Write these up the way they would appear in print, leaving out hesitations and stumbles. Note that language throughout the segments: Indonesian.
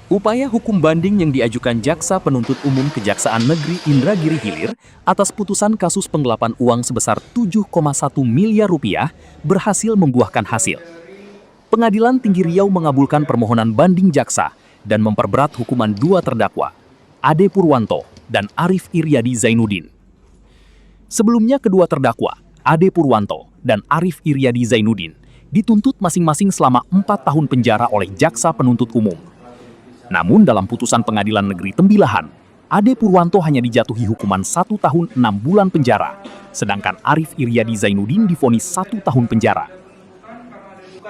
Upaya hukum banding yang diajukan Jaksa Penuntut Umum Kejaksaan Negeri Indragiri Hilir atas putusan kasus penggelapan uang sebesar 7,1 miliar rupiah berhasil membuahkan hasil. Pengadilan Tinggi Riau mengabulkan permohonan banding jaksa dan memperberat hukuman dua terdakwa, Ade Purwanto dan Arif Iryadi Zainuddin. Sebelumnya kedua terdakwa, Ade Purwanto dan Arif Iryadi Zainuddin, dituntut masing-masing selama 4 tahun penjara oleh Jaksa Penuntut Umum. Namun dalam putusan Pengadilan Negeri Tembilahan, Ade Purwanto hanya dijatuhi hukuman 1 tahun 6 bulan penjara, sedangkan Arif Iryadi Zainuddin divonis 1 tahun penjara.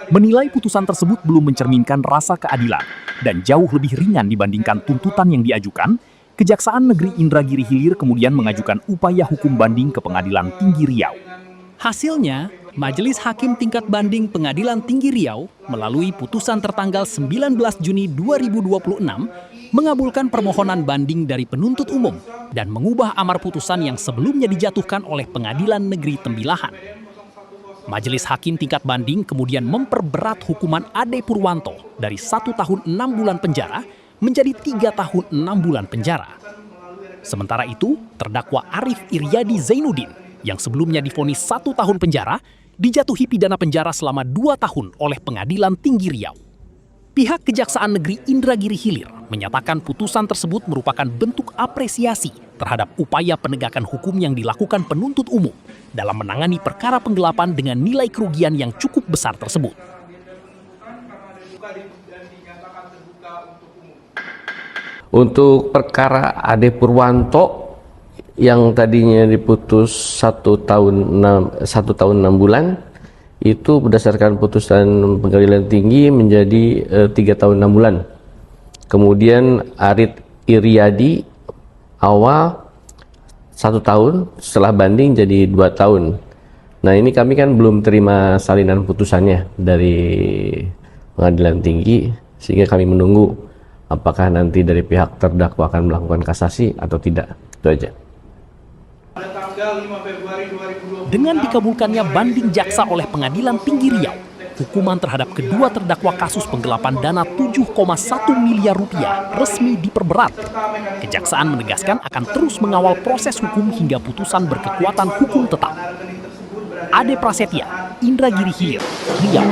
Menilai putusan tersebut belum mencerminkan rasa keadilan dan jauh lebih ringan dibandingkan tuntutan yang diajukan, Kejaksaan Negeri Indragiri Hilir kemudian mengajukan upaya hukum banding ke Pengadilan Tinggi Riau. Hasilnya, Majelis Hakim Tingkat Banding Pengadilan Tinggi Riau melalui putusan tertanggal 19 Juni 2026 mengabulkan permohonan banding dari penuntut umum dan mengubah amar putusan yang sebelumnya dijatuhkan oleh Pengadilan Negeri Tembilahan. Majelis Hakim Tingkat Banding kemudian memperberat hukuman Ade Purwanto dari 1 tahun 6 bulan penjara menjadi 3 tahun 6 bulan penjara. Sementara itu, terdakwa Arif Iryadi Zainuddin yang sebelumnya divonis 1 tahun penjara dijatuhi pidana penjara selama 2 tahun oleh Pengadilan Tinggi Riau. Pihak Kejaksaan Negeri Indragiri Hilir menyatakan putusan tersebut merupakan bentuk apresiasi terhadap upaya penegakan hukum yang dilakukan penuntut umum dalam menangani perkara penggelapan dengan nilai kerugian yang cukup besar tersebut. Untuk perkara Ade Purwanto yang tadinya diputus 1 tahun 6 bulan, itu berdasarkan putusan Pengadilan Tinggi menjadi 3 tahun 6 bulan. Kemudian Arif Iryadi awal 1 tahun, setelah banding jadi 2 tahun. Nah, ini kami kan belum terima salinan putusannya dari Pengadilan Tinggi, sehingga kami menunggu apakah nanti dari pihak terdakwa akan melakukan kasasi atau tidak. Itu aja. Dengan dikabulkannya banding jaksa oleh Pengadilan Tinggi Riau, hukuman terhadap kedua terdakwa kasus penggelapan dana 7,1 miliar rupiah resmi diperberat. Kejaksaan menegaskan akan terus mengawal proses hukum hingga putusan berkekuatan hukum tetap. Ade Prasetya, Indragiri Hilir, Riau.